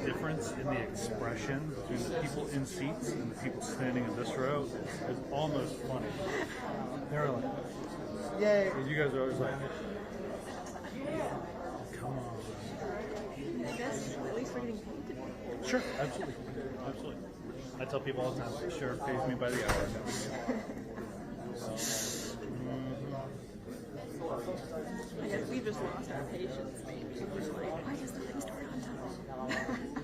Difference in the expression between the people in seats and the people standing in this row is almost funny. They're like, yay! And you guys are always like, come on. I guess at least we're getting paid today. Sure, absolutely. Absolutely. I tell people all the time, sure, pays me by the hour. I guess we just lost our patience, maybe. We're just like, why does nothing start on time?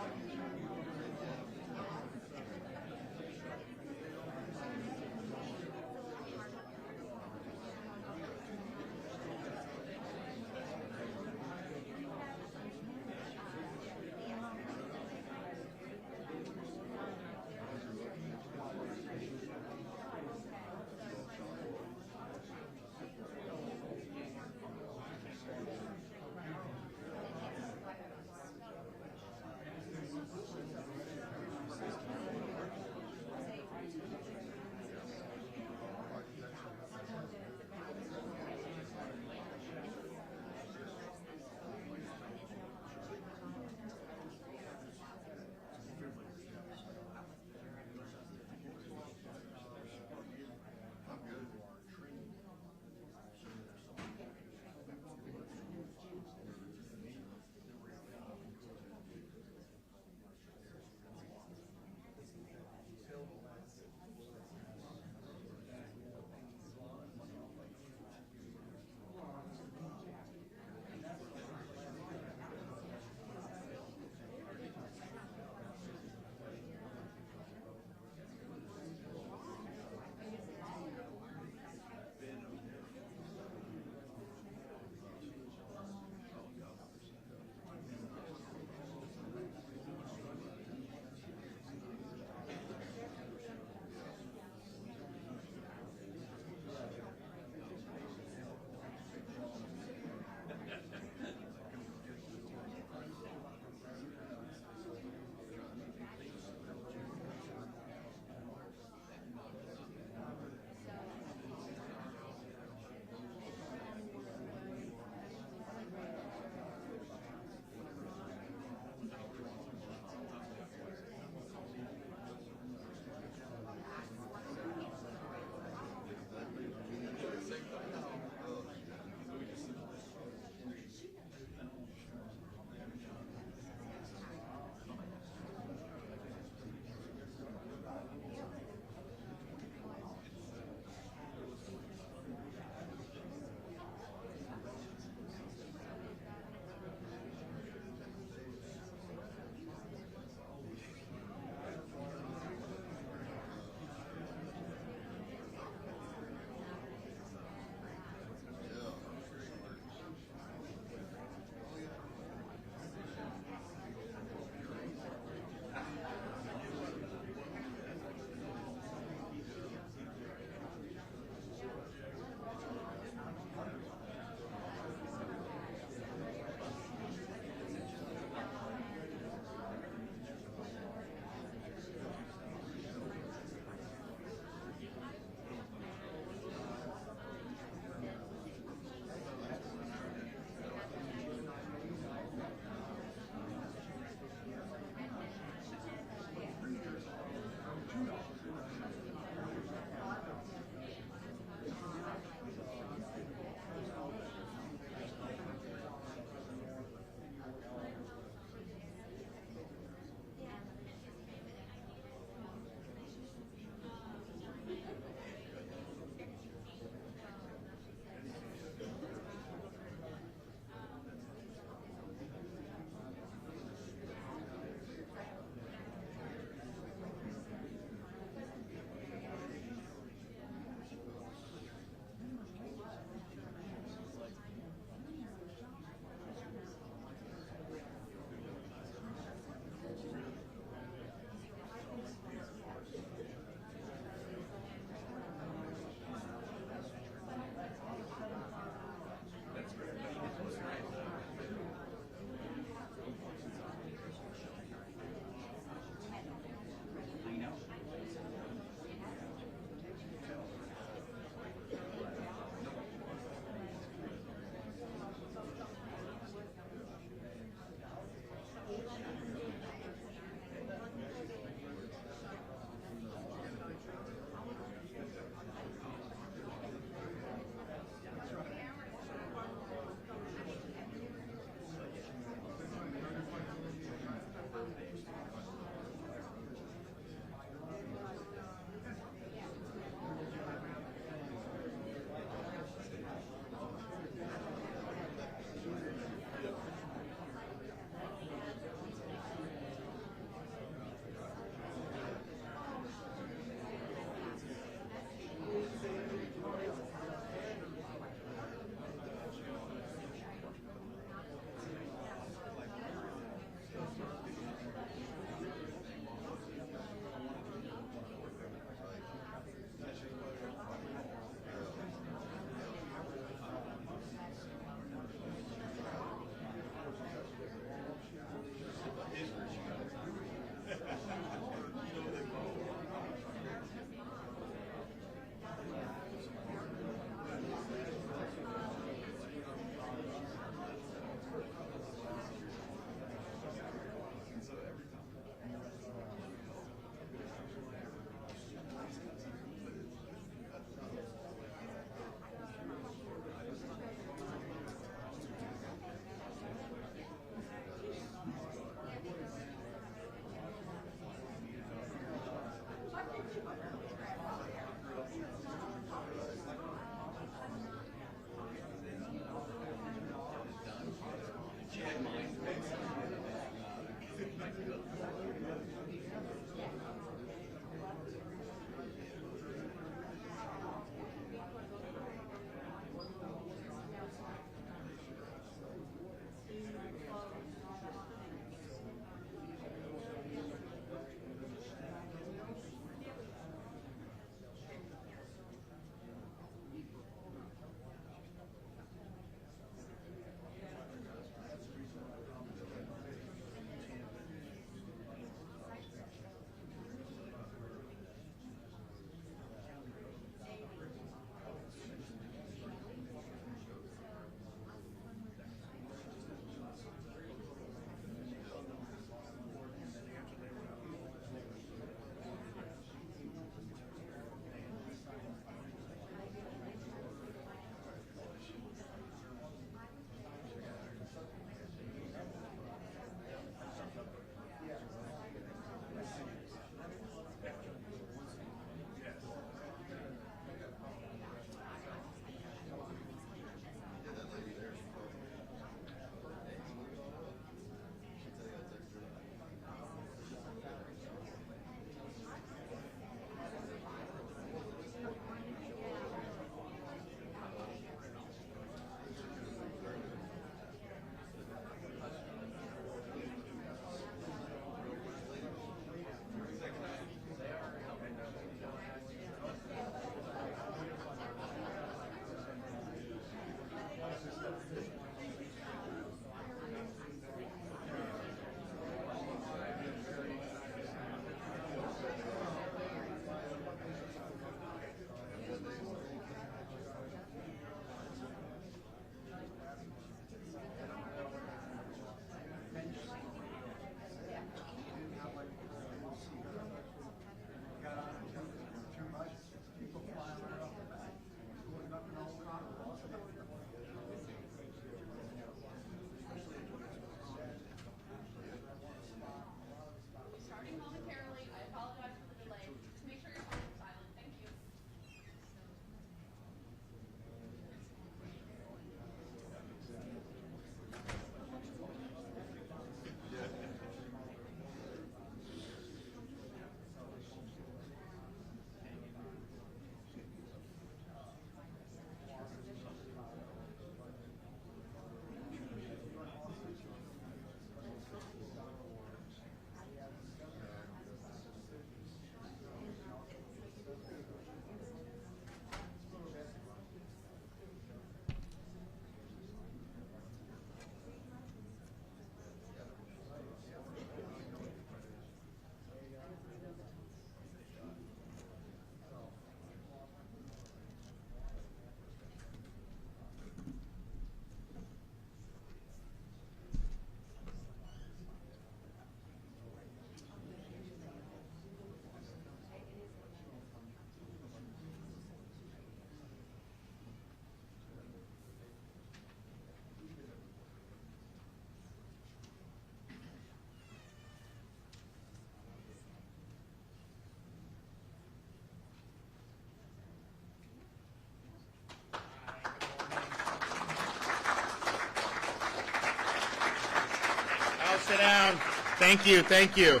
Thank you, thank you.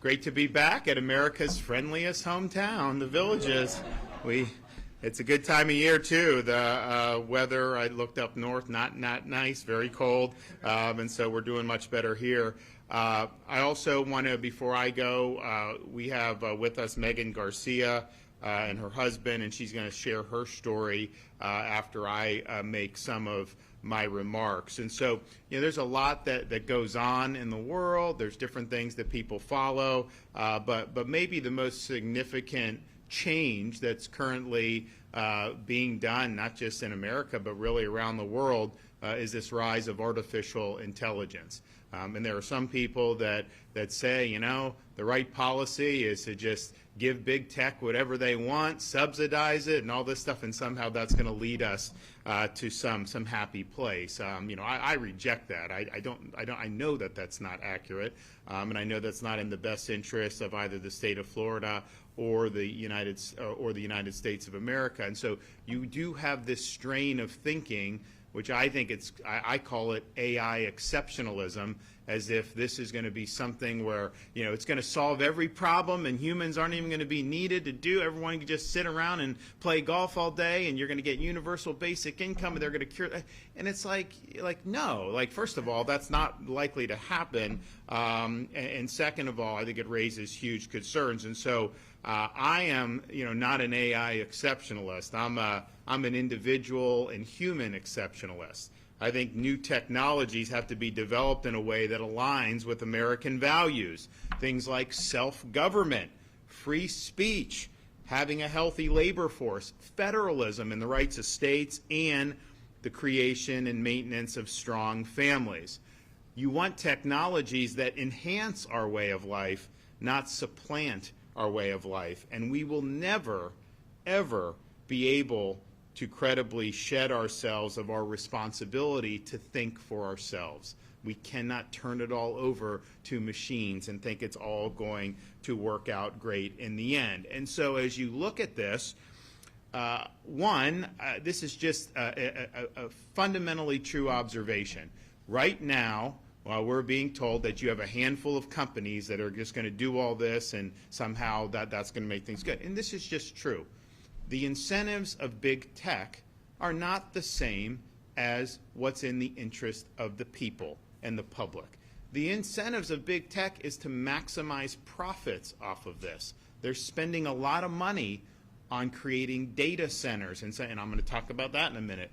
Great to be back at America's friendliest hometown, the Villages. It's a good time of year too. The weather, I looked up north, not nice, very cold, and so we're doing much better here. I also want to, before I go, we have with us Megan Garcia and her husband, and she's going to share her story after I make some of my remarks. And so, there's a lot that goes on in the world. There's different things that people follow, but maybe the most significant change that's currently being done, not just in America, but really around the world, is this rise of artificial intelligence. And there are some people that say, the right policy is to just give big tech whatever they want, subsidize it, and all this stuff, and somehow that's going to lead us to some happy place. I reject that. I know that that's not accurate, and I know that's not in the best interest of either the state of Florida or the United States of America. And so you do have this strain of thinking, which I think I call it AI exceptionalism, as if this is going to be something where, it's going to solve every problem and humans aren't even going to be needed to do. Everyone can just sit around and play golf all day and you're going to get universal basic income and they're going to cure. And it's like no, first of all, that's not likely to happen. And second of all, I think it raises huge concerns. And so I am, not an AI exceptionalist. I'm an individual and human exceptionalist. I think new technologies have to be developed in a way that aligns with American values. Things like self-government, free speech, having a healthy labor force, federalism and the rights of states, and the creation and maintenance of strong families. You want technologies that enhance our way of life, not supplant our way of life. And we will never, ever be able to credibly shed ourselves of our responsibility to think for ourselves. We cannot turn it all over to machines and think it's all going to work out great in the end. And so as you look at this, this is just a fundamentally true observation. Right now, while we're being told that you have a handful of companies that are just going to do all this and somehow that's going to make things good. And this is just true. The incentives of big tech are not the same as what's in the interest of the people and the public. The incentives of big tech is to maximize profits off of this. They're spending a lot of money on creating data centers, and I'm going to talk about that in a minute.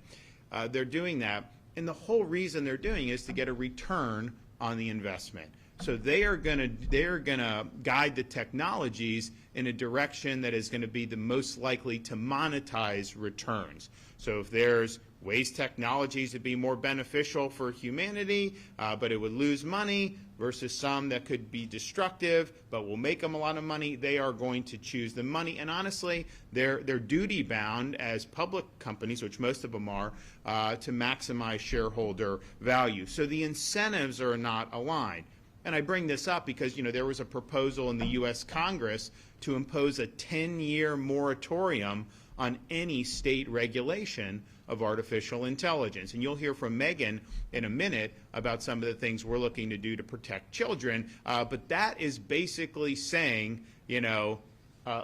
They're doing that, and the whole reason they're doing it is to get a return on the investment. So they're going to guide the technologies in a direction that is going to be the most likely to monetize returns. So if there's ways technologies to be more beneficial for humanity, but it would lose money, versus some that could be destructive but will make them a lot of money, they are going to choose the money. And honestly, they're duty bound as public companies, which most of them are, to maximize shareholder value. So the incentives are not aligned. And I bring this up because, there was a proposal in the U.S. Congress to impose a 10-year moratorium on any state regulation of artificial intelligence. And you'll hear from Megan in a minute about some of the things we're looking to do to protect children. But that is basically saying,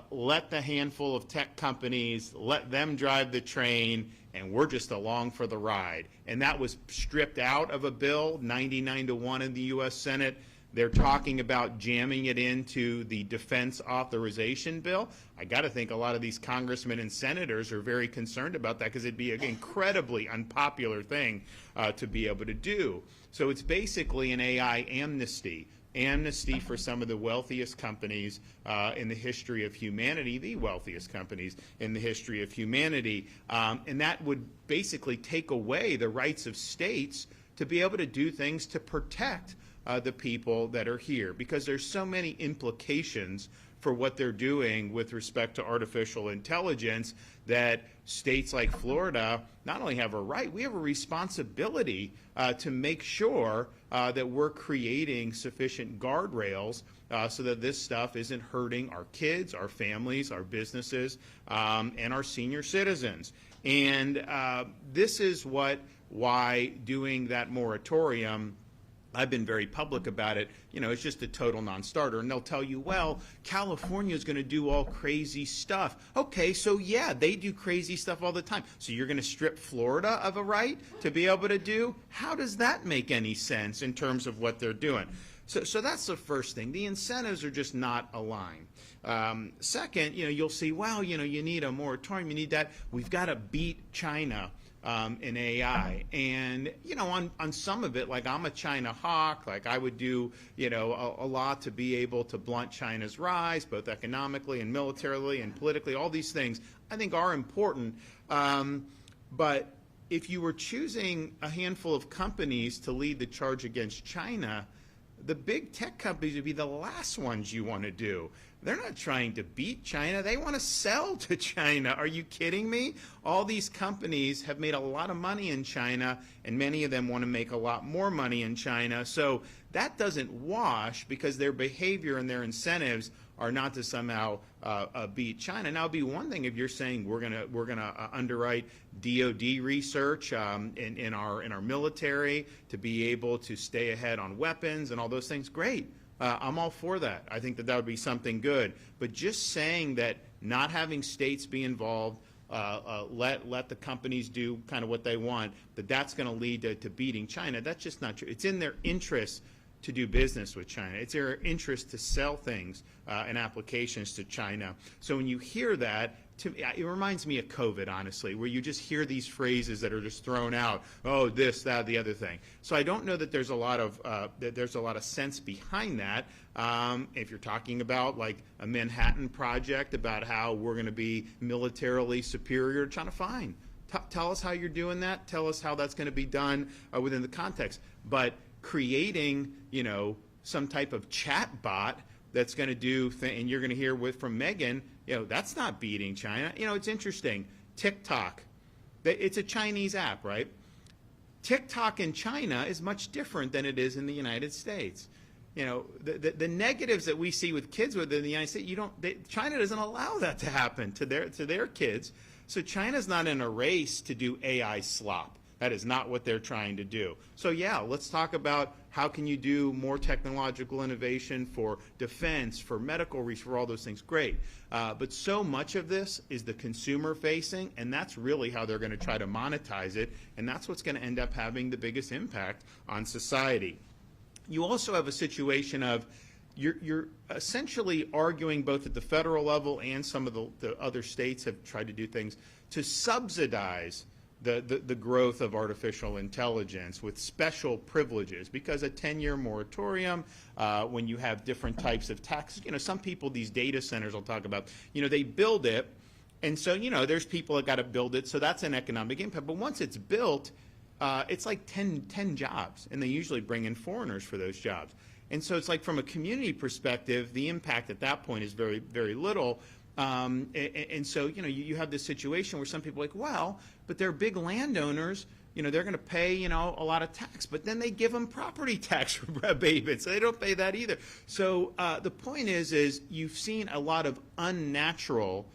let the handful of tech companies, let them drive the train, and we're just along for the ride. And that was stripped out of a bill, 99-1 in the U.S. Senate. They're talking about jamming it into the defense authorization bill. I got to think a lot of these congressmen and senators are very concerned about that because it'd be an incredibly unpopular thing to be able to do. So it's basically an AI amnesty for some of the wealthiest companies in the history of humanity, the wealthiest companies in the history of humanity. And that would basically take away the rights of states to be able to do things to protect the people that are here, because there's so many implications for what they're doing with respect to artificial intelligence that states like Florida not only have a right, we have a responsibility to make sure that we're creating sufficient guardrails so that this stuff isn't hurting our kids, our families, our businesses, and our senior citizens. And this is why doing that moratorium I've been very public about it. It's just a total non-starter. And they'll tell you, well, California is going to do all crazy stuff. Okay, so yeah, they do crazy stuff all the time. So you're going to strip Florida of a right to be able to do? How does that make any sense in terms of what they're doing? So that's the first thing. The incentives are just not aligned. Second, you'll see, well, you need a moratorium, you need that. We've got to beat China in AI. And, on some of it, like I'm a China hawk, like I would do, a lot to be able to blunt China's rise, both economically and militarily and politically. All these things I think are important. But if you were choosing a handful of companies to lead the charge against China, the big tech companies would be the last ones you want to do. They're not trying to beat China. They want to sell to China. Are you kidding me? All these companies have made a lot of money in China, and many of them want to make a lot more money in China. So that doesn't wash because their behavior and their incentives are not to somehow beat China. Now, it'd be one thing if you're saying we're gonna underwrite DoD research in our military to be able to stay ahead on weapons and all those things. Great. I'm all for that. I think that would be something good. But just saying that not having states be involved, let the companies do kind of what they want, that's going to lead to beating China, that's just not true. It's in their interest to do business with China. It's their interest to sell things and applications to China. So when you hear that, it reminds me of COVID, honestly, where you just hear these phrases that are just thrown out. Oh, this, that, the other thing. So I don't know that there's a lot of sense behind that. If you're talking about like a Manhattan Project about how we're going to be militarily superior to China, fine. Tell us how you're doing that. Tell us how that's going to be done within the context. But creating, some type of chat bot that's going to do, and you're going to hear from Megan, that's not beating China. It's interesting. TikTok, it's a Chinese app, right? TikTok in China is much different than it is in the United States. The negatives that we see with kids within the United States, China doesn't allow that to happen to their kids. So China's not in a race to do AI slop. That is not what they're trying to do. So yeah, let's talk about how can you do more technological innovation for defense, for medical research, for all those things. Great. But so much of this is the consumer facing, and that's really how they're going to try to monetize it, and that's what's going to end up having the biggest impact on society. You also have a situation of you're essentially arguing both at the federal level and some of the other states have tried to do things to subsidize the growth of artificial intelligence with special privileges, because a 10-year moratorium, when you have different types of taxes, some people, these data centers I'll talk about, they build it, and so, there's people that got to build it, so that's an economic impact. But once it's built, it's like 10 jobs, and they usually bring in foreigners for those jobs. And so it's like from a community perspective, the impact at that point is very, very little. And so, you have this situation where some people are like, well, but they're big landowners, they're going to pay, a lot of tax, but then they give them property tax abatement, so they don't pay that either. So the point is you've seen a lot of unnatural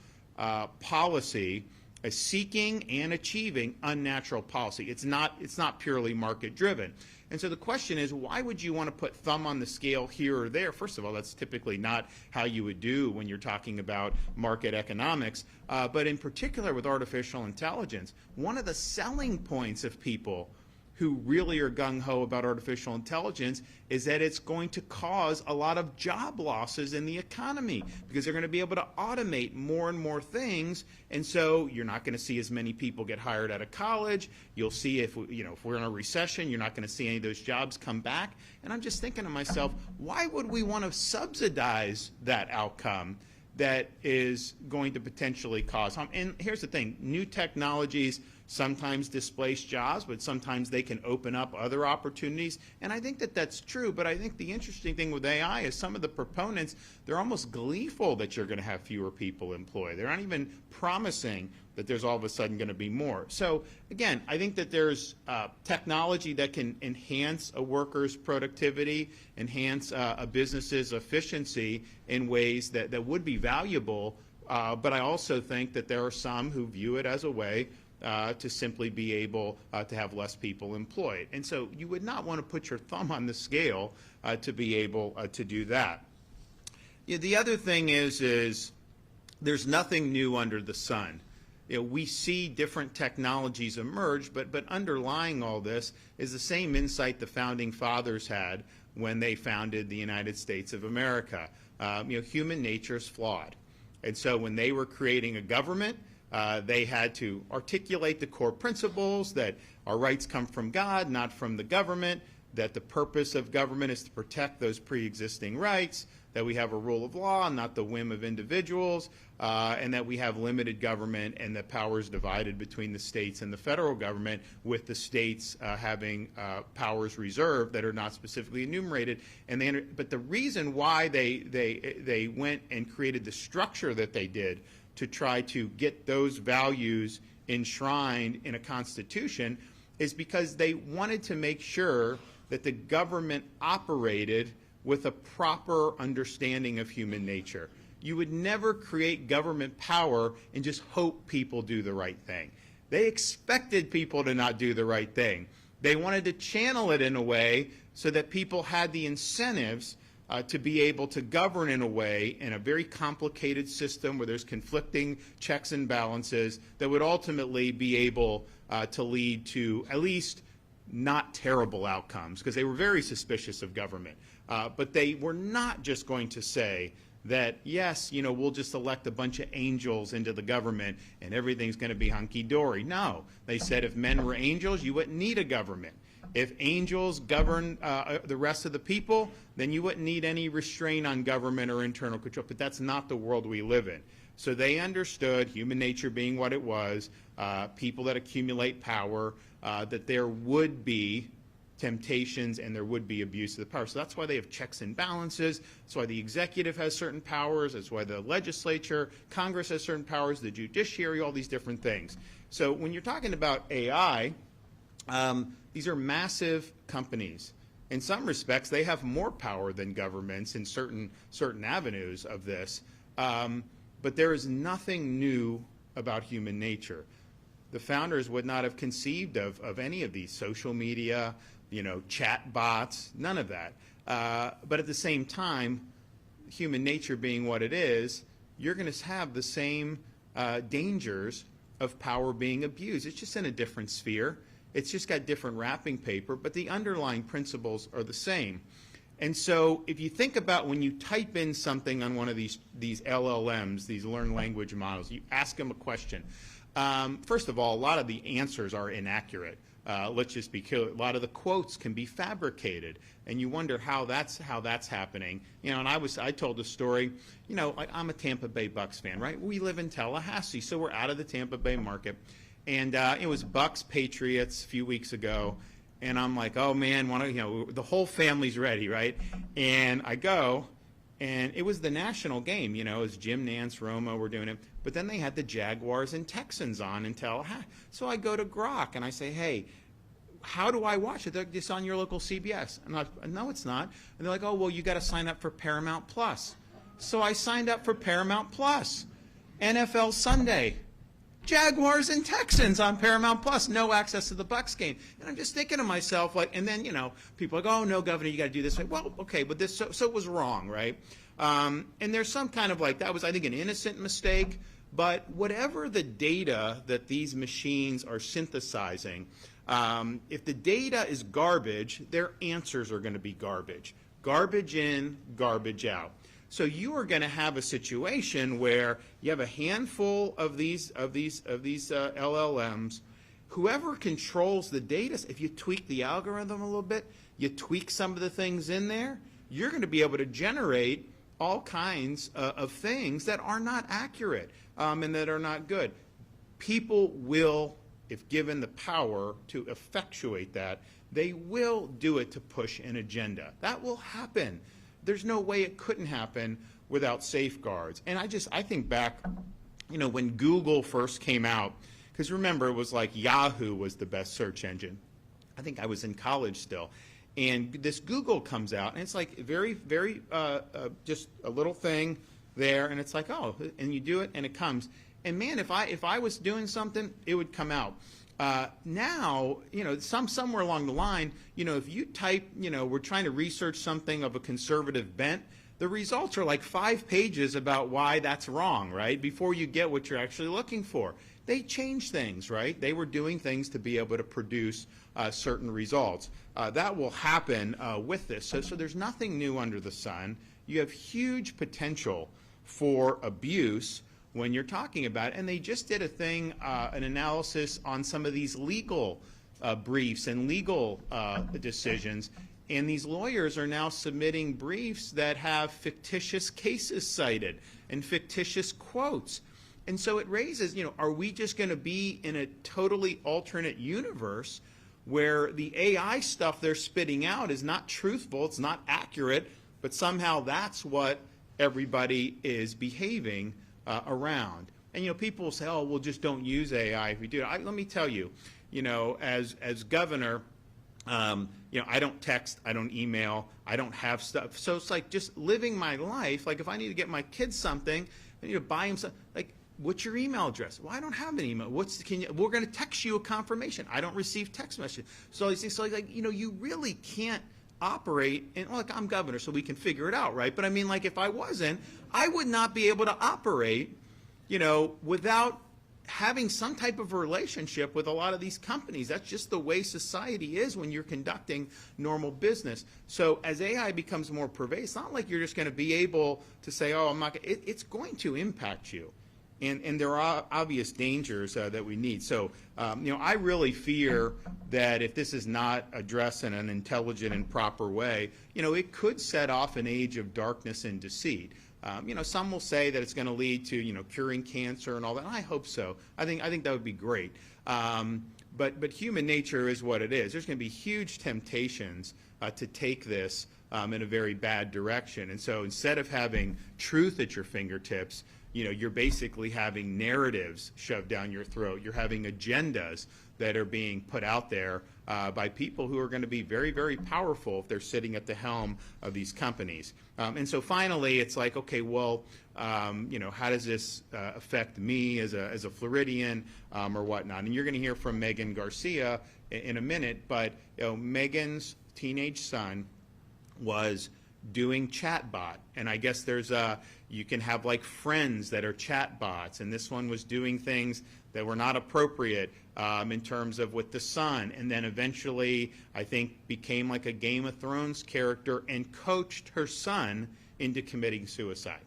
policy seeking and achieving unnatural policy. It's not purely market driven. And so the question is, why would you want to put thumb on the scale here or there? First of all, that's typically not how you would do when you're talking about market economics. But in particular with artificial intelligence, one of the selling points of people who really are gung-ho about artificial intelligence is that it's going to cause a lot of job losses in the economy because they're going to be able to automate more and more things, and so you're not going to see as many people get hired out of college. You'll see if we're in a recession, you're not going to see any of those jobs come back. And I'm just thinking to myself, why would we want to subsidize that outcome that is going to potentially cause harm? And here's the thing, new technologies sometimes displace jobs, but sometimes they can open up other opportunities. And I think that that's true, but I think the interesting thing with AI is some of the proponents, they're almost gleeful that you're going to have fewer people employed. They're not even promising that there's all of a sudden going to be more. So again, I think that there's technology that can enhance a worker's productivity, enhance a business's efficiency in ways that would be valuable, but I also think that there are some who view it as a way to simply be able to have less people employed. And so you would not want to put your thumb on the scale to be able to do that. The other thing is there's nothing new under the sun. We see different technologies emerge, but underlying all this is the same insight the founding fathers had when they founded the United States of America. Human nature is flawed. And so when they were creating a government, they had to articulate the core principles that our rights come from God, not from the government, that the purpose of government is to protect those pre-existing rights, that we have a rule of law, not the whim of individuals, and that we have limited government and that power is divided between the states and the federal government, with the states having powers reserved that are not specifically enumerated. But the reason why they went and created the structure that they did to try to get those values enshrined in a constitution is because they wanted to make sure that the government operated with a proper understanding of human nature. You would never create government power and just hope people do the right thing. They expected people to not do the right thing. They wanted to channel it in a way so that people had the incentives to be able to govern in a way in a very complicated system where there's conflicting checks and balances that would ultimately be able to lead to at least not terrible outcomes, because they were very suspicious of government. But they were not just going to say that, yes, we'll just elect a bunch of angels into the government and everything's going to be hunky-dory. No. They said if men were angels, you wouldn't need a government. If angels govern the rest of the people, then you wouldn't need any restraint on government or internal control. But that's not the world we live in. So they understood, human nature being what it was, people that accumulate power, that there would be temptations and there would be abuse of the power. So that's why they have checks and balances. That's why the executive has certain powers. That's why the legislature, Congress has certain powers, the judiciary, all these different things. So when you're talking about AI, these are massive companies. In some respects, they have more power than governments in certain avenues of this. But there is nothing new about human nature. The founders would not have conceived of any of these social media, chat bots, none of that. But at the same time, human nature being what it is, you're going to have the same dangers of power being abused. It's just in a different sphere. It's just got different wrapping paper, but the underlying principles are the same. And so if you think about when you type in something on one of these LLMs, these learned language models, you ask them a question. First of all, a lot of the answers are inaccurate. Let's just be clear. A lot of the quotes can be fabricated, and you wonder how that's happening. And I told a story. I'm a Tampa Bay Bucks fan, right? We live in Tallahassee, so we're out of the Tampa Bay market, and it was Bucks Patriots a few weeks ago, and I'm like, oh man, the whole family's ready, right? And I go, and it was the national game. It was Jim Nantz, Romo were doing it. But then they had the Jaguars and Texans on in Tallahassee. So I go to Grok and I say, hey, how do I watch it? It's on your local CBS. And no, it's not. And they're like, oh, well, you got to sign up for Paramount Plus. So I signed up for Paramount Plus. NFL Sunday. Jaguars and Texans on Paramount Plus. No access to the Bucks game. And I'm just thinking to myself, and then, people are like, oh, no, Governor, you got to do this. Well, okay, but this, so it was wrong, right? And there's some kind of that was, I think, an innocent mistake. But whatever the data that these machines are synthesizing, if the data is garbage, their answers are going to be garbage. Garbage in, garbage out. So you are going to have a situation where you have a handful of these LLMs. Whoever controls the data, if you tweak the algorithm a little bit, you tweak some of the things in there, you're going to be able to generate all kinds of things that are not accurate and that are not good. People will, if given the power to effectuate that, they will do it to push an agenda. That will happen. There's no way it couldn't happen without safeguards. And I think back, when Google first came out, because remember, it was like Yahoo was the best search engine. I think I was in college still. And this Google comes out, and it's like very, very, just a little thing there, and it's like, oh, and you do it, and it comes. And man, if I was doing something, it would come out. Now, somewhere along the line, if you type, we're trying to research something of a conservative bent, the results are like 5 pages about why that's wrong, right? Before you get what you're actually looking for. They changed things, right? They were doing things to be able to produce certain results. That will happen with this. So there's nothing new under the sun. You have huge potential for abuse when you're talking about it. And they just did a thing, an analysis on some of these legal briefs and legal decisions. And these lawyers are now submitting briefs that have fictitious cases cited and fictitious quotes. And so it raises, are we just going to be in a totally alternate universe where the AI stuff they're spitting out is not truthful, it's not accurate, but somehow that's what everybody is behaving around? And people will say, oh, well, just don't use AI if we do it. Let me tell you, as governor, I don't text, I don't email, I don't have stuff. So it's like just living my life. Like if I need to get my kids something, I need to buy them something. Like, what's your email address? Well, I don't have an email. We're going to text you a confirmation. I don't receive text messages. So you really can't operate. And look, I'm governor, so we can figure it out, right? But I mean, like if I wasn't, I would not be able to operate, without having some type of relationship with a lot of these companies. That's just the way society is when you're conducting normal business. So as AI becomes more pervasive, it's not like you're just going to be able to say, oh, I'm not going to. It's going to impact you. And there are obvious dangers that we need. So, I really fear that if this is not addressed in an intelligent and proper way, it could set off an age of darkness and deceit. Some will say that it's going to lead to, curing cancer and all that. I hope so. I think that would be great. But human nature is what it is. There's going to be huge temptations to take this in a very bad direction. And so instead of having truth at your fingertips, you're basically having narratives shoved down your throat. You're having agendas that are being put out there by people who are going to be very, very powerful if they're sitting at the helm of these companies. And so finally, it's like, okay, well, how does this affect me as a Floridian or whatnot? And you're going to hear from Megan Garcia in a minute, but Megan's teenage son was doing chatbot, and I guess you can have like friends that are chatbots, and this one was doing things that were not appropriate in terms of with the son, and then eventually I think became like a Game of Thrones character and coached her son into committing suicide,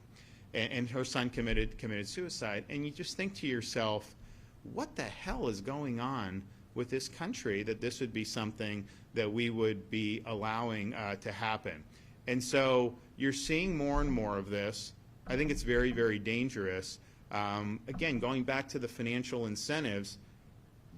and her son committed suicide. And you just think to yourself, what the hell is going on with this country that this would be something that we would be allowing to happen? And so you're seeing more and more of this. I think it's very, very dangerous. Again, going back to the financial incentives,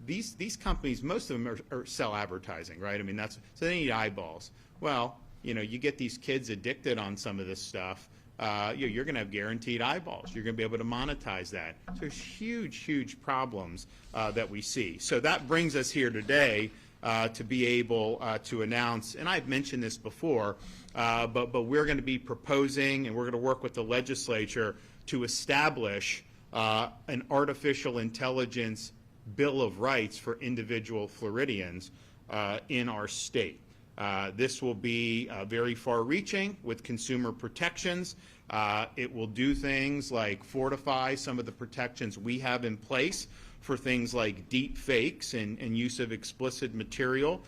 these companies, most of them are sell advertising, right? I mean, so they need eyeballs. Well, you get these kids addicted on some of this stuff. You're going to have guaranteed eyeballs. You're going to be able to monetize that. So there's huge, huge problems that we see. So that brings us here today to be able to announce, and I've mentioned this before, but we're going to be proposing, and we're going to work with the legislature to establish an artificial intelligence Bill of Rights for individual Floridians in our state. This will be very far-reaching with consumer protections. It will do things like fortify some of the protections we have in place for things like deep fakes and use of explicit material,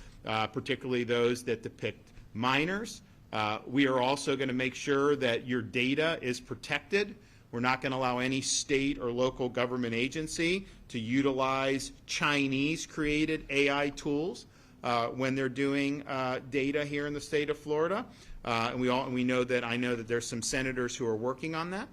particularly those that depict minors. We are also going to make sure that your data is protected. We're not going to allow any state or local government agency to utilize Chinese-created AI tools when they're doing data here in the state of Florida. And I know that there's some senators who are working on that.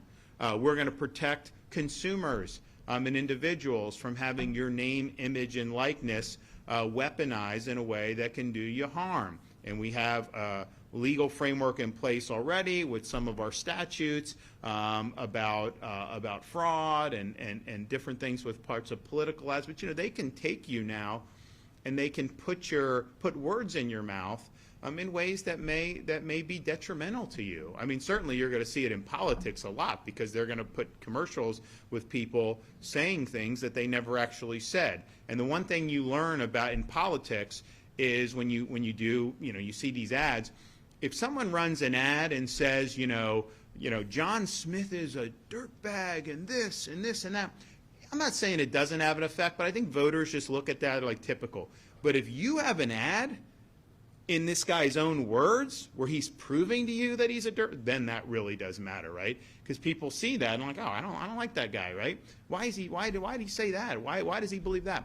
We're going to protect consumers and individuals from having your name, image, and likeness weaponized in a way that can do you harm. And we have a legal framework in place already with some of our statutes about fraud and different things with parts of political ads. But they can take you now and they can put words in your mouth in ways that may be detrimental to you. I mean, certainly you're going to see it in politics a lot because they're going to put commercials with people saying things that they never actually said. And the one thing you learn about in politics is when you do, you see these ads, if someone runs an ad and says, John Smith is a dirtbag and this and this and that, I'm not saying it doesn't have an effect, but I think voters just look at that like typical. But if you have an ad in this guy's own words where he's proving to you that he's a dirt, then that really does matter, right? Because people see that and like, oh, I don't like that guy, right? Why did he say that? Why does he believe that?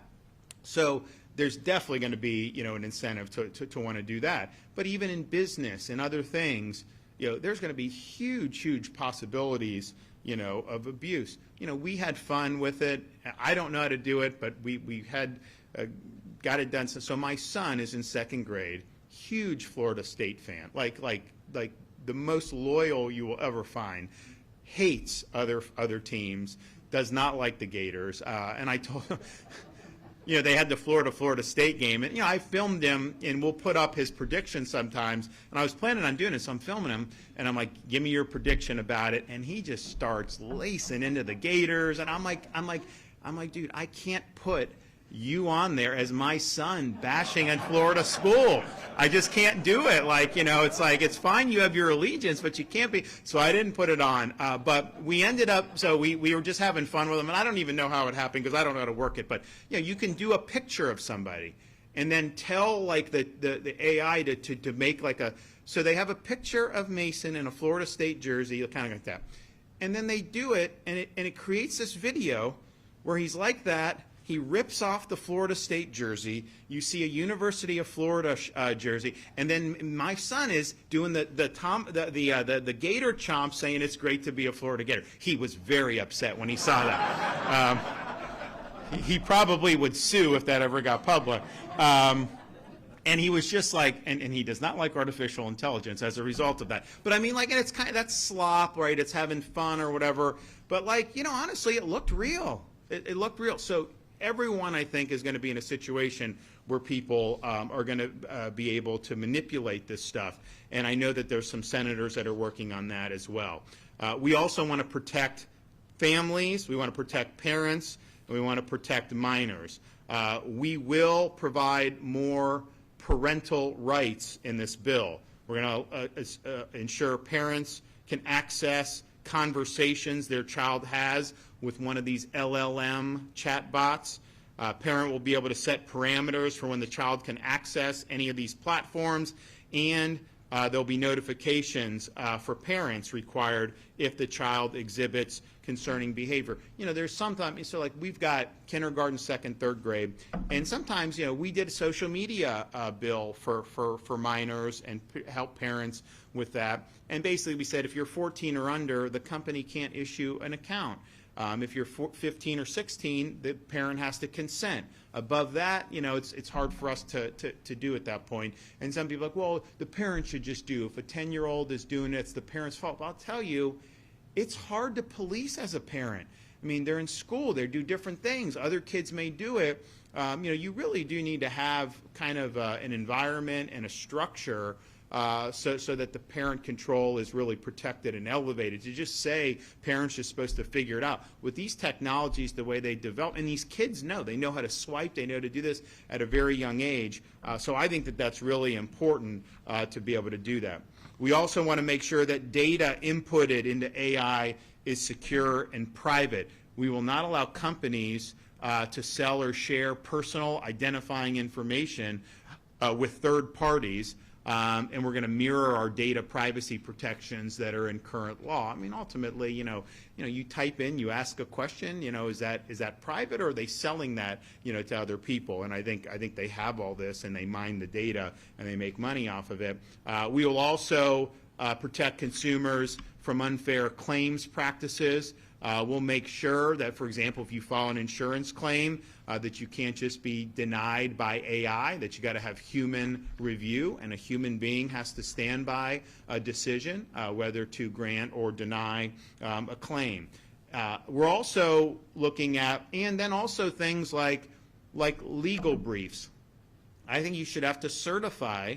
So there's definitely going to be, an incentive to want to do that. But even in business and other things, there's going to be huge possibilities, of abuse. We had fun with it. I don't know how to do it, but we had got it done. So my son is in second grade, huge Florida State fan, like the most loyal you will ever find, hates other teams, does not like the Gators. And I told him, they had the Florida State game, and I filmed him, and we'll put up his predictions sometimes. And I was planning on doing it, so I'm filming him, and I'm like, "Give me your prediction about it." And he just starts lacing into the Gators, and I'm like, dude, I can't put you on there as my son bashing at Florida school. I just can't do it. It's like, it's fine you have your allegiance, but you can't be. So I didn't put it on. But we ended up, so we were just having fun with them. And I don't even know how it happened because I don't know how to work it. But, you can do a picture of somebody and then tell the AI to make so they have a picture of Mason in a Florida State jersey, kind of like that. And then they do it, and it creates this video where he's like that. He rips off the Florida State jersey. You see a University of Florida jersey, and then my son is doing the Gator chomp, saying it's great to be a Florida Gator. He was very upset when he saw that. He probably would sue if that ever got public. And he was just like, and he does not like artificial intelligence as a result of that. But I mean, and it's kind of that's slop, right? It's having fun or whatever. But honestly, it looked real. It looked real. So everyone, I think, is going to be in a situation where people are going to be able to manipulate this stuff. And I know that there's some senators that are working on that as well. We also want to protect families. We want to protect parents. And we want to protect minors. We will provide more parental rights in this bill. We're going to ensure parents can access conversations their child has with one of these LLM chatbots. Parent will be able to set parameters for when the child can access any of these platforms, and there'll be notifications for parents required if the child exhibits concerning behavior. There's sometimes, so we've got kindergarten, second, third grade, and sometimes, we did a social media bill for minors and help parents with that. And basically we said if you're 14 or under, the company can't issue an account. If you're 15 or 16, the parent has to consent. Above that, it's hard for us to do at that point. And some people are like, well, the parent should just do. If a 10-year-old is doing it, it's the parent's fault. But I'll tell you, it's hard to police as a parent. I mean, they're in school. They do different things. Other kids may do it. You really do need to have kind of an environment and a structure so that the parent control is really protected and elevated. To just say parents are supposed to figure it out. With these technologies, the way they develop, and these kids they know how to swipe, they know how to do this at a very young age. So I think that that's really important to be able to do that. We also want to make sure that data inputted into AI is secure and private. We will not allow companies to sell or share personal identifying information with third parties. And we're going to mirror our data privacy protections that are in current law. I mean, ultimately, you type in, you ask a question, is that private, or are they selling that, to other people? And I think they have all this, and they mine the data, and they make money off of it. We will also protect consumers from unfair claims practices. We'll make sure that, for example, if you file an insurance claim, that you can't just be denied by AI, that you got to have human review, and a human being has to stand by a decision whether to grant or deny a claim. We're also looking at, and then also things like legal briefs. I think you should have to certify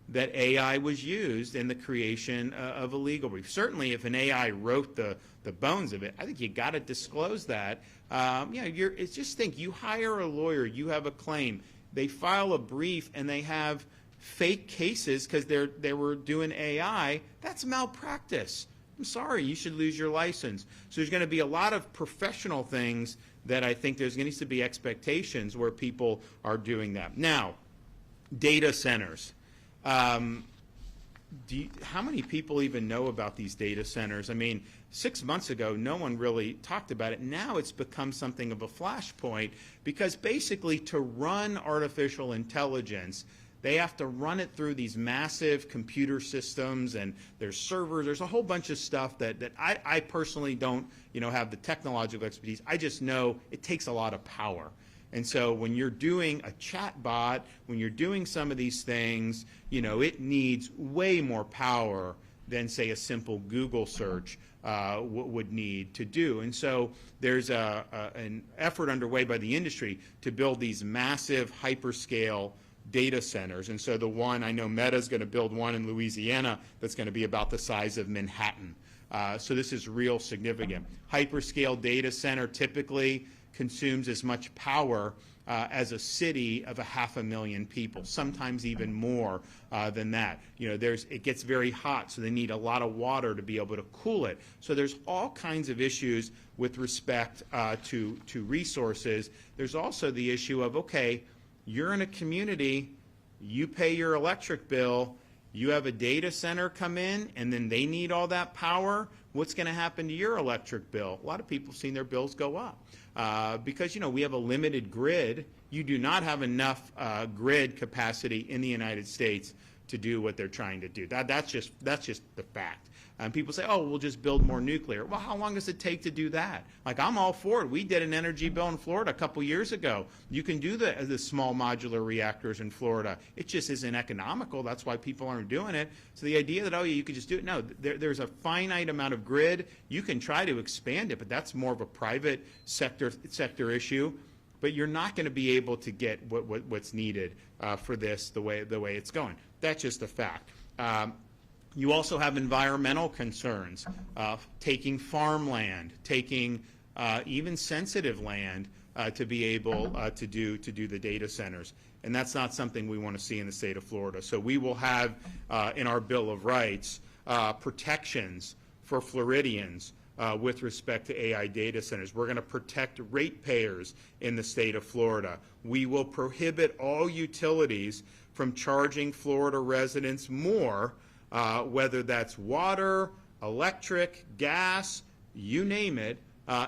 that AI was used in the creation of a legal brief. Certainly, if an AI wrote the bones of it, I think you got to disclose that. It's just think, you hire a lawyer, you have a claim, they file a brief, and they have fake cases because they were doing AI. That's malpractice. I'm sorry, you should lose your license. So there's going to be a lot of professional things that I think there's going to be expectations where people are doing that. Now, data centers. How many people even know about these data centers? I mean, 6 months ago, no one really talked about it. Now it's become something of a flashpoint because basically to run artificial intelligence, they have to run it through these massive computer systems, and there's servers. There's a whole bunch of stuff that I personally don't, have the technological expertise. I just know it takes a lot of power. And so when you're doing a chat bot, when you're doing some of these things, it needs way more power than, say, a simple Google search would need to do. And so there's an effort underway by the industry to build these massive hyperscale data centers. And so the one, I know Meta's going to build one in Louisiana that's going to be about the size of Manhattan. So this is real significant. Hyperscale data center typically consumes as much power as a city of 500,000 people, sometimes even more than that. It gets very hot, so they need a lot of water to be able to cool it. So there's all kinds of issues with respect to resources. There's also the issue of, okay, you're in a community, you pay your electric bill, you have a data center come in, and then they need all that power. What's going to happen to your electric bill? A lot of people have seen their bills go up because, we have a limited grid. You do not have enough grid capacity in the United States to do what they're trying to do. That's just the fact. And people say, oh, we'll just build more nuclear. Well, how long does it take to do that? Like, I'm all for it. We did an energy bill in Florida a couple years ago. You can do the small modular reactors in Florida. It just isn't economical. That's why people aren't doing it. So the idea that, oh, yeah, you could just do it, no, there's a finite amount of grid. You can try to expand it, but that's more of a private sector issue. But you're not going to be able to get what's needed for this the way it's going. That's just a fact. You also have environmental concerns, taking farmland, taking even sensitive land to be able to do the data centers. And that's not something we want to see in the state of Florida. So we will have in our Bill of Rights protections for Floridians with respect to AI data centers. We're going to protect ratepayers in the state of Florida. We will prohibit all utilities from charging Florida residents more, whether that's water, electric, gas, you name it,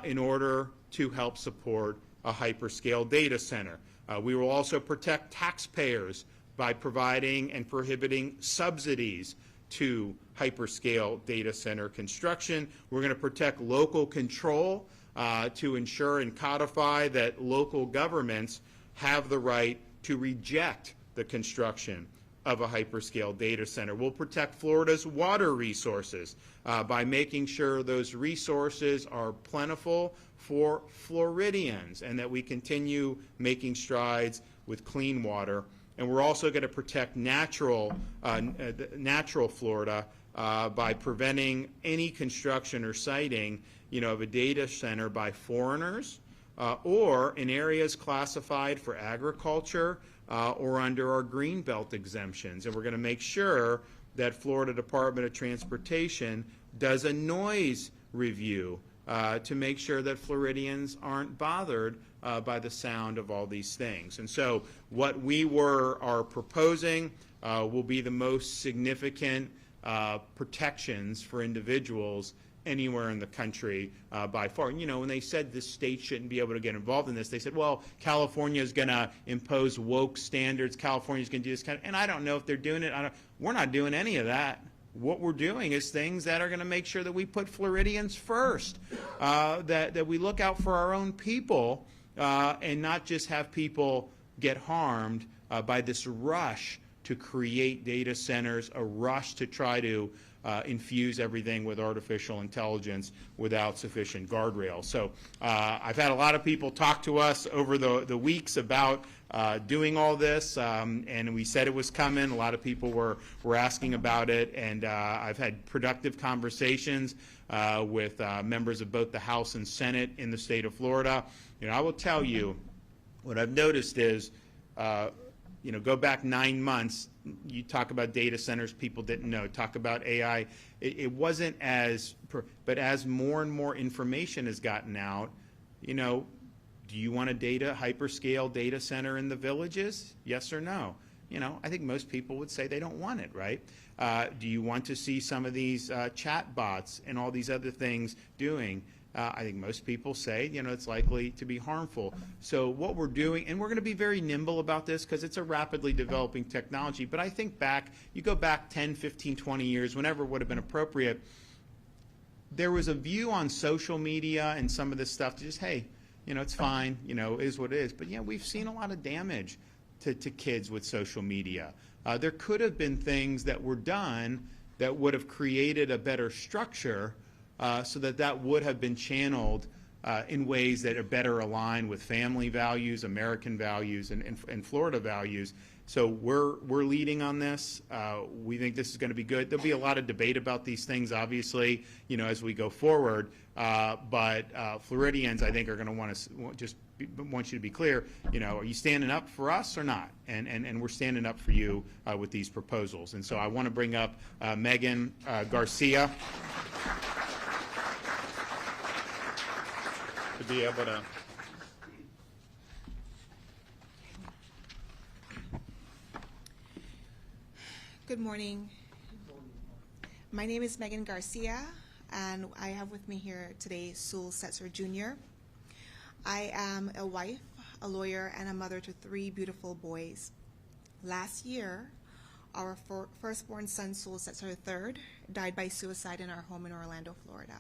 in order to help support a hyperscale data center. We will also protect taxpayers by providing and prohibiting subsidies to hyperscale data center construction. We're going to protect local control to ensure and codify that local governments have the right to reject the construction of a hyperscale data center. We'll protect Florida's water resources by making sure those resources are plentiful for Floridians and that we continue making strides with clean water. And we're also going to protect natural Florida by preventing any construction or siting, of a data center by foreigners or in areas classified for agriculture or under our Greenbelt exemptions. And we're going to make sure that Florida Department of Transportation does a noise review to make sure that Floridians aren't bothered by the sound of all these things. And so what we are proposing will be the most significant protections for individuals anywhere in the country by far. When they said the state shouldn't be able to get involved in this, they said, well, California is going to impose woke standards. California is going to do this and I don't know if they're doing it. We're not doing any of that. What we're doing is things that are going to make sure that we put Floridians first, that we look out for our own people and not just have people get harmed by this rush to create data centers, a rush to try to infuse everything with artificial intelligence without sufficient guardrails. So I've had a lot of people talk to us over the weeks about doing all this, and we said it was coming. A lot of people were asking about it, and I've had productive conversations with members of both the House and Senate in the state of Florida. I will tell you, what I've noticed is, go back 9 months, you talk about data centers, people didn't know. Talk about AI, it wasn't but as more and more information has gotten out, do you want a hyperscale data center in the villages? Yes or no? I think most people would say they don't want it, right? Do you want to see some of these chat bots and all these other things doing? I think most people say, it's likely to be harmful. So what we're doing, and we're going to be very nimble about this because it's a rapidly developing technology, but I think you go back 10, 15, 20 years, whenever it would have been appropriate, there was a view on social media and some of this stuff to just, hey, it's fine, it is what it is. But yeah, we've seen a lot of damage to kids with social media. There could have been things that were done that would have created a better structure so that would have been channeled in ways that are better aligned with family values, American values, and Florida values. So we're leading on this. We think this is going to be good. There'll be a lot of debate about these things, obviously, as we go forward. But Floridians, I think, are going to want you to be clear. Are you standing up for us or not? And we're standing up for you with these proposals. And so I want to bring up Megan Garcia to be able to. Good morning. My name is Megan Garcia, and I have with me here today Sewell Setzer Jr. I am a wife, a lawyer, and a mother to 3 beautiful boys. Last year, our firstborn son, Sewell Setzer III, died by suicide in our home in Orlando, Florida.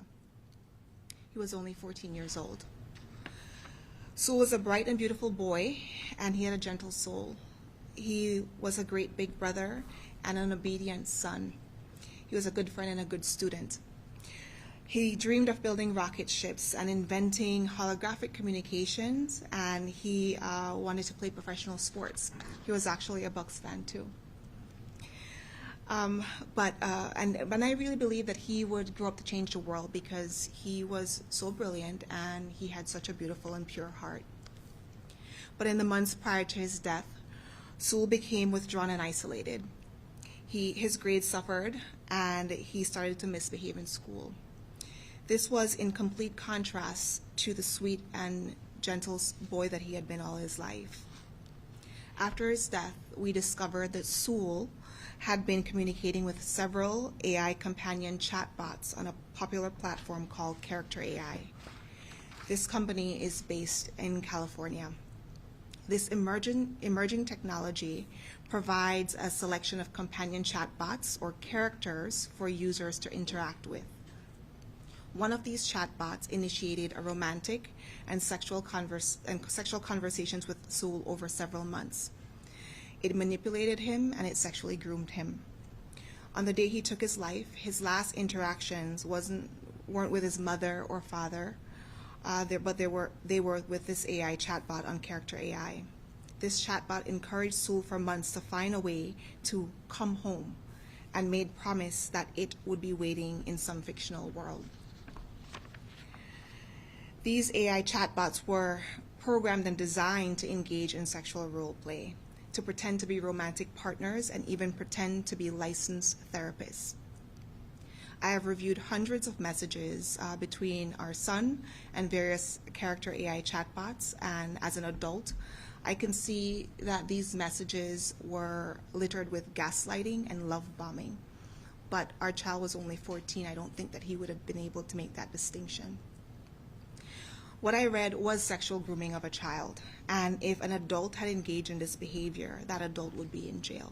He was only 14 years old. Sewell was a bright and beautiful boy, and he had a gentle soul. He was a great big brother and an obedient son. He was a good friend and a good student. He dreamed of building rocket ships and inventing holographic communications, and he wanted to play professional sports. He was actually a Bucks fan too. But I really believe that he would grow up to change the world because he was so brilliant and he had such a beautiful and pure heart. But in the months prior to his death, Sewell became withdrawn and isolated. His grades suffered, and he started to misbehave in school. This was in complete contrast to the sweet and gentle boy that he had been all his life. After his death, we discovered that Sewell had been communicating with several AI companion chatbots on a popular platform called Character AI. This company is based in California. This emerging technology provides a selection of companion chatbots or characters for users to interact with. One of these chatbots initiated a romantic and sexual conversations with Sewell over several months. It manipulated him and it sexually groomed him. On the day he took his life, his last interactions weren't with his mother or father, but they were with this AI chatbot on Character AI. This chatbot encouraged Sewell for months to find a way to come home and made promise that it would be waiting in some fictional world. These AI chatbots were programmed and designed to engage in sexual role play, to pretend to be romantic partners, and even pretend to be licensed therapists. I have reviewed hundreds of messages between our son and various Character AI chatbots, and as an adult, I can see that these messages were littered with gaslighting and love bombing. But our child was only 14. I don't think that he would have been able to make that distinction. What I read was sexual grooming of a child, and if an adult had engaged in this behavior, that adult would be in jail.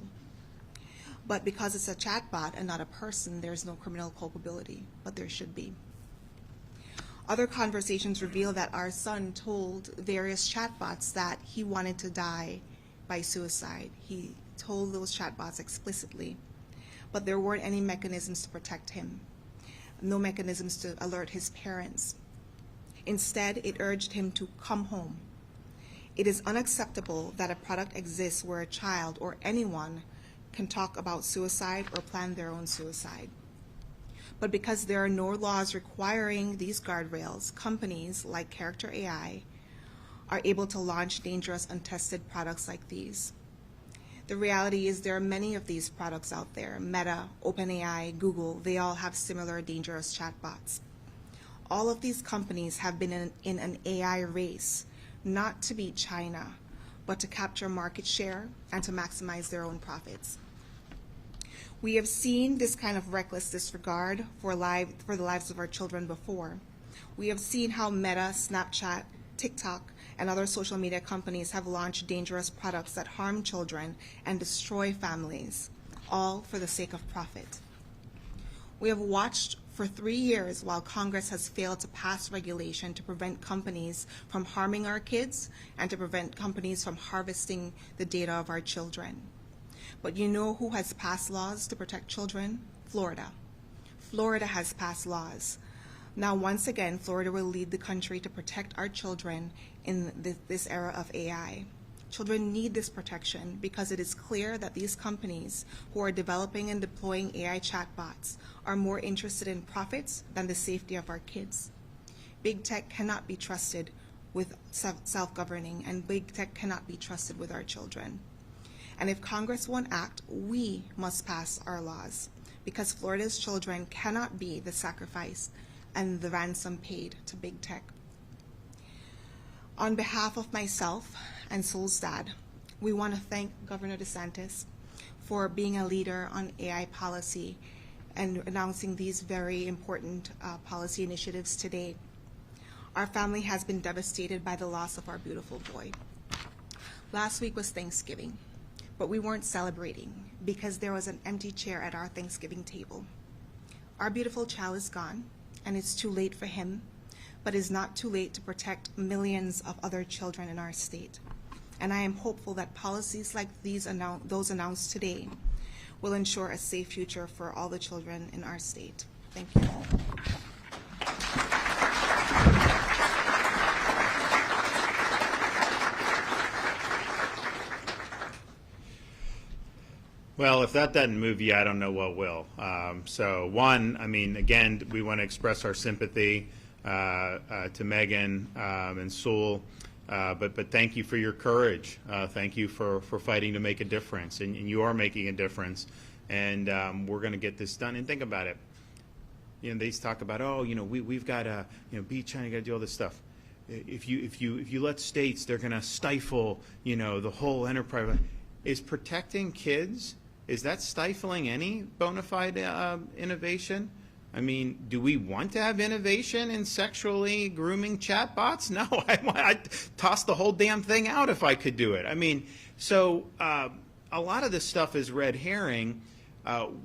But because it's a chatbot and not a person, there's no criminal culpability, but there should be. Other conversations reveal that our son told various chatbots that he wanted to die by suicide. He told those chatbots explicitly, but there weren't any mechanisms to protect him, no mechanisms to alert his parents. Instead, it urged him to come home. It is unacceptable that a product exists where a child or anyone can talk about suicide or plan their own suicide. But because there are no laws requiring these guardrails, companies like Character AI are able to launch dangerous, untested products like these. The reality is there are many of these products out there. Meta, OpenAI, Google, they all have similar dangerous chatbots. All of these companies have been in an AI race, not to beat China, but to capture market share and to maximize their own profits. We have seen this kind of reckless disregard for the lives of our children before. We have seen how Meta, Snapchat, TikTok, and other social media companies have launched dangerous products that harm children and destroy families, all for the sake of profit. We have watched for 3 years while Congress has failed to pass regulation to prevent companies from harming our kids and to prevent companies from harvesting the data of our children. But you know who has passed laws to protect children? Florida. Florida has passed laws. Now, once again, Florida will lead the country to protect our children in this era of AI. Children need this protection because it is clear that these companies who are developing and deploying AI chatbots are more interested in profits than the safety of our kids. Big tech cannot be trusted with self-governing, and big tech cannot be trusted with our children. And if Congress won't act, we must pass our laws, because Florida's children cannot be the sacrifice and the ransom paid to big tech. On behalf of myself and Soul's dad, we want to thank Governor DeSantis for being a leader on AI policy and announcing these very important policy initiatives today. Our family has been devastated by the loss of our beautiful boy. Last week was Thanksgiving, but we weren't celebrating because there was an empty chair at our Thanksgiving table. Our beautiful child is gone, and it's too late for him, but it's not too late to protect millions of other children in our state. And I am hopeful that policies like those announced today will ensure a safe future for all the children in our state. Thank you. Well, if that doesn't move you, I don't know what will. So one, I mean, again, we want to express our sympathy to Megan and Sewell, but thank you for your courage. Thank you for fighting to make a difference, and you are making a difference, and we're going to get this done. And think about it. You know, they talk about, oh, you know, we've got to, you know, beat China, got to do all this stuff. If you let states, they're going to stifle, you know, the whole enterprise. Is protecting kids, is that stifling any bona fide innovation? I mean, do we want to have innovation in sexually grooming chatbots? No, I'd toss the whole damn thing out if I could do it. I mean, so a lot of this stuff is red herring.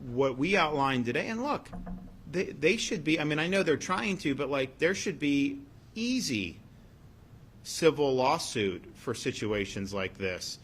What we outlined today, and look, they should be, I mean, I know they're trying to, but like there should be easy civil lawsuit for situations like this.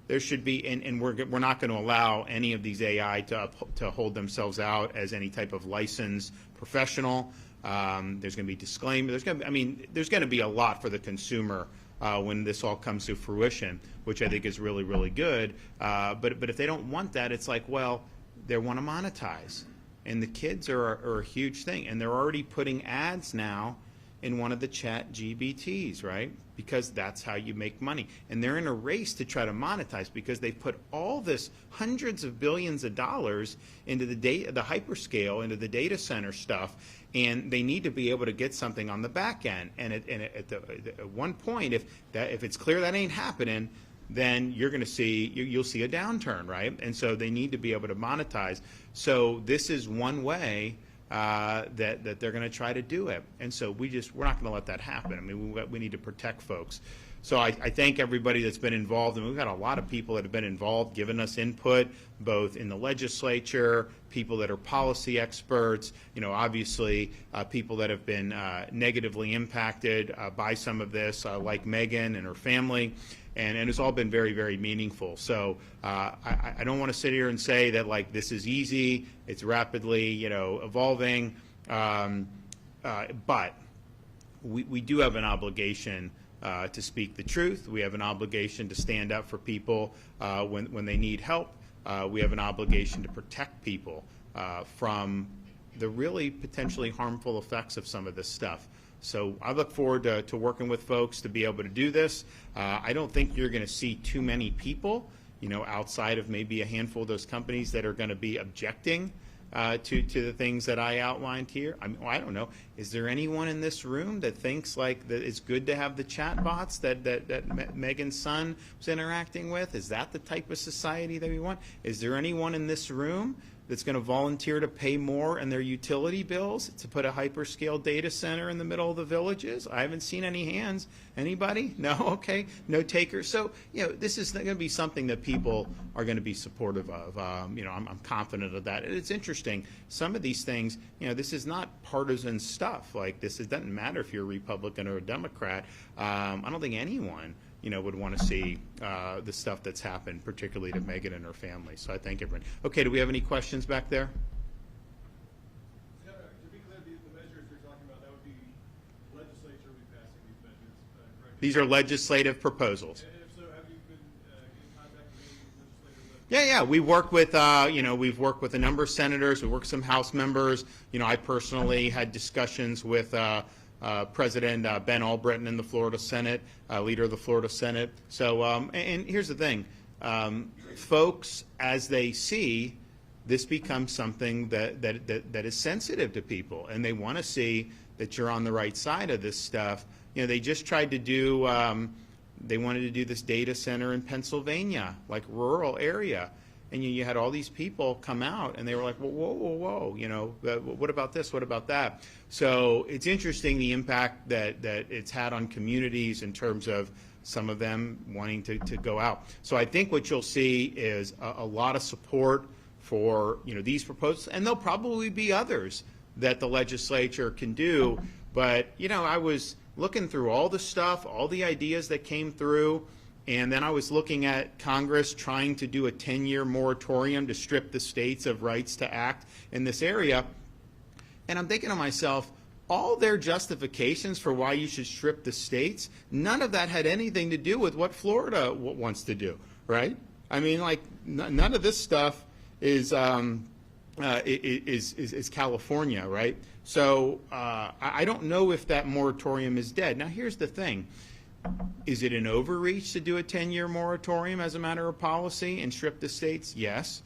There should be, and we're not going to allow any of these AI to hold themselves out as any type of licensed professional. There's going to be disclaimer. There's going to be a lot for the consumer when this all comes to fruition, which I think is really, really good. But if they don't want that, it's like, well, they want to monetize, and the kids are a huge thing, and they're already putting ads now in one of the chat GBTs, right? Because that's how you make money. And they're in a race to try to monetize because they put all this hundreds of billions of dollars into the hyperscale, into the data center stuff, and they need to be able to get something on the back end. And at one point, if it's clear that ain't happening, then you're going to see, you'll see a downturn, right? And so they need to be able to monetize. So this is one way that they're going to try to do it, and so we're not going to let that happen. I mean, we need to protect folks. So I thank everybody that's been involved, and we've got a lot of people that have been involved, giving us input, both in the legislature, people that are policy experts, obviously people that have been negatively impacted by some of this, like Megan and her family. And it's all been very, very meaningful. So I don't want to sit here and say that like this is easy. It's rapidly, evolving. But we do have an obligation to speak the truth. We have an obligation to stand up for people when they need help. We have an obligation to protect people from the really potentially harmful effects of some of this stuff. So I look forward to working with folks to be able to do this. I don't think you're going to see too many people, outside of maybe a handful of those companies that are going to be objecting to the things that I outlined here. I don't know. Is there anyone in this room that thinks like that it's good to have the chat bots that Megan's son was interacting with? Is that the type of society that we want? Is there anyone in this room that's going to volunteer to pay more in their utility bills to put a hyperscale data center in the middle of the villages? I haven't seen any hands. Anybody? No? Okay. No takers. So, this is going to be something that people are going to be supportive of. I'm confident of that. And it's interesting. Some of these things, this is not partisan stuff like this. It doesn't matter if you're a Republican or a Democrat. I don't think anyone would want to see the stuff that's happened, particularly to Megan and her family. So I thank everyone. Okay, do we have any questions back there? To be clear, the measures you're talking about, that would be legislature would be passing these measures, correct? These are legislative proposals. And if so, have you been in contact with any legislators? Yeah, we work with, we've worked with a number of senators. We worked with some House members. I personally had discussions with President Ben Albritton in the Florida Senate, leader of the Florida Senate. So, and here's the thing, folks, as they see, this becomes something that is sensitive to people, and they want to see that you're on the right side of this stuff. They just tried to do, they wanted to do this data center in Pennsylvania, like rural area. And you had all these people come out, and they were like, well, whoa, what about this? What about that? So it's interesting the impact that it's had on communities in terms of some of them wanting to go out. So I think what you'll see is a lot of support for these proposals, and there'll probably be others that the legislature can do. But I was looking through all the stuff, all the ideas that came through. And then I was looking at Congress trying to do a 10-year moratorium to strip the states of rights to act in this area. And I'm thinking to myself, all their justifications for why you should strip the states, none of that had anything to do with what Florida wants to do, right? I mean, like, none of this stuff is California, right? So I don't know if that moratorium is dead. Now, here's the thing. Is it an overreach to do a 10-year moratorium as a matter of policy and strip the states? Yes.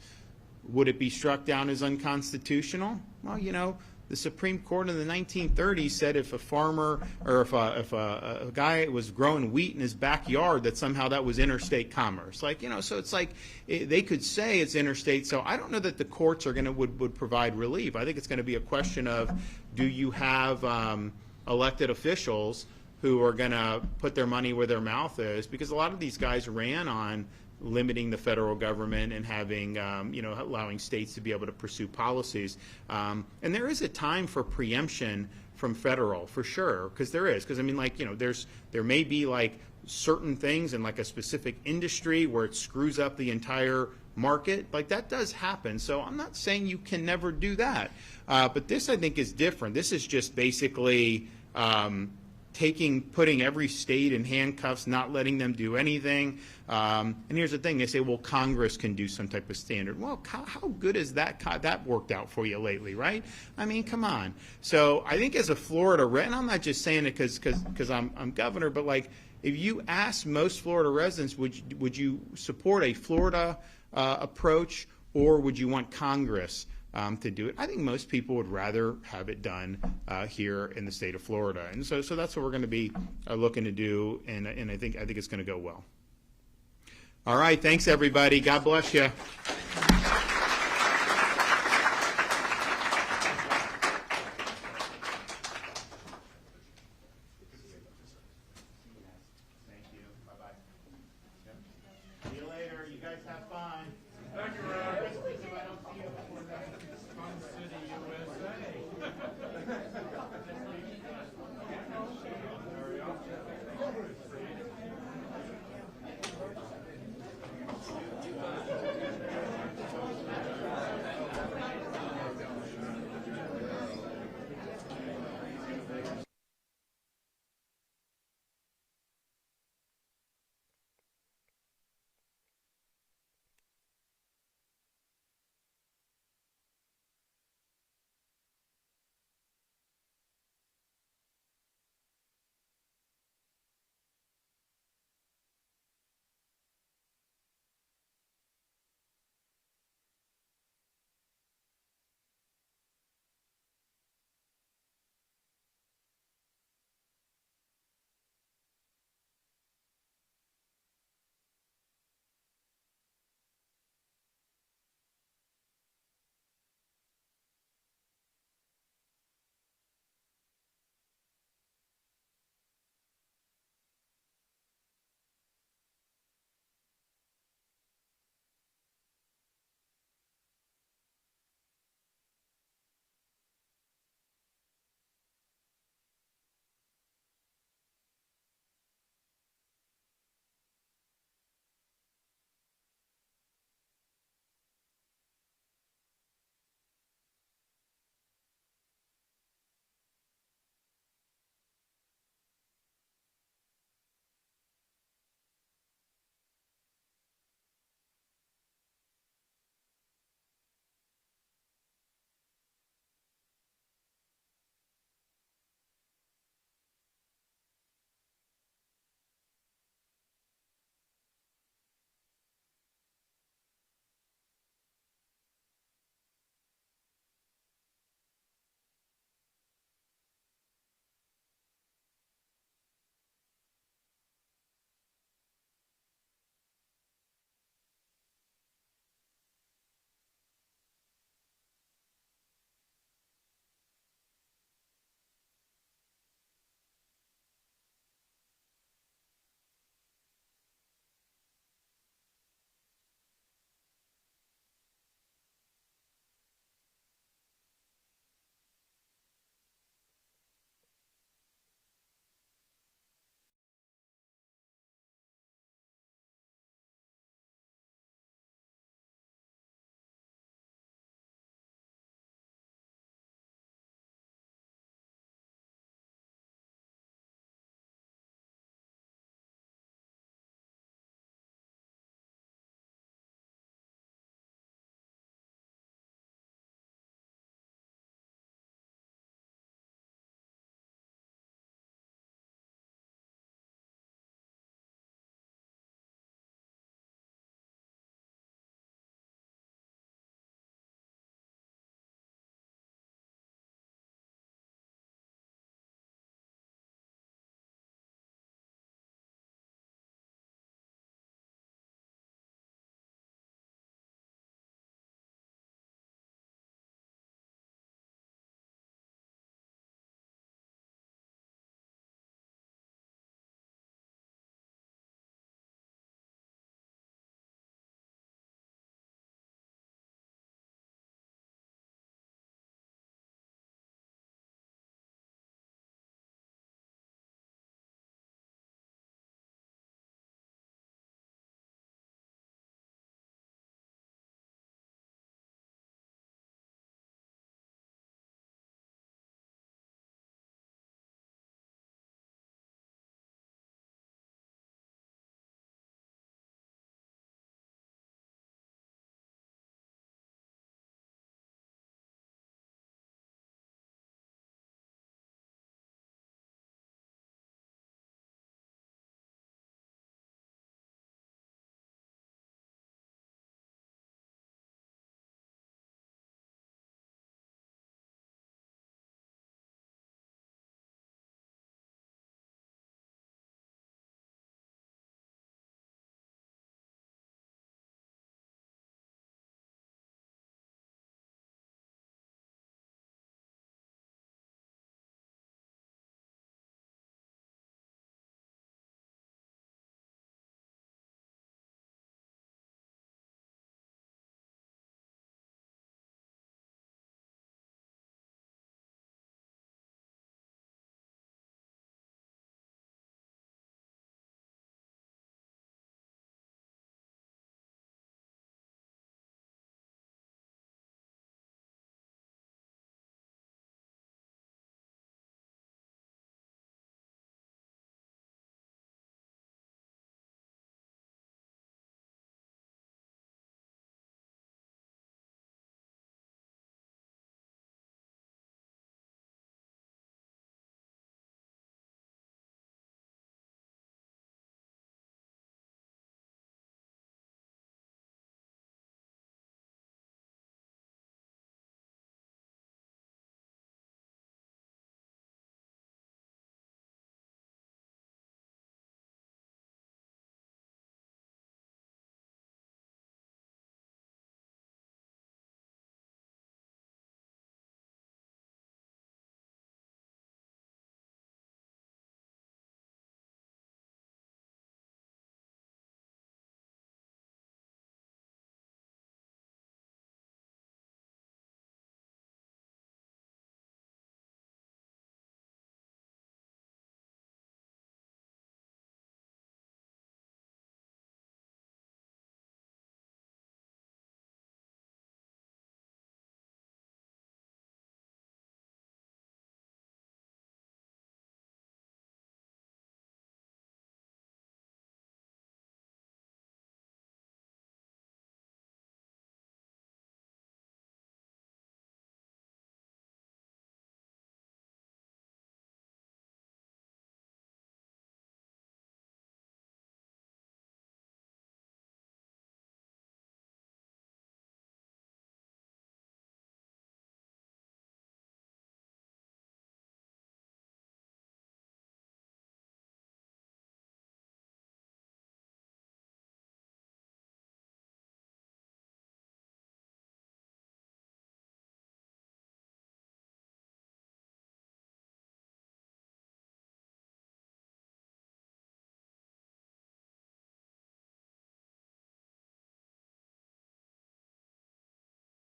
Would it be struck down as unconstitutional? Well, the Supreme Court in the 1930s said if a farmer or if a guy was growing wheat in his backyard, that somehow that was interstate commerce. So it's like they could say it's interstate. So I don't know that the courts are would provide relief. I think it's going to be a question of, do you have elected officials who are going to put their money where their mouth is, because a lot of these guys ran on limiting the federal government and having, allowing states to be able to pursue policies. And there is a time for preemption from federal, for sure, because there is. Because, there may be, like, certain things in, like, a specific industry where it screws up the entire market. Like, that does happen. So I'm not saying you can never do that. But this, I think, is different. This is just basically putting every state in handcuffs, not letting them do anything. And here's the thing, they say, well, Congress can do some type of standard. Well, how good has that worked out for you lately, right? I mean, come on. So I think as a Florida, and I'm not just saying it because I'm governor, but like, if you ask most Florida residents, would you support a Florida approach, or would you want Congress to do it? I think most people would rather have it done here in the state of Florida, and so that's what we're going to be looking to do, and I think it's going to go well. All right, thanks everybody. God bless you.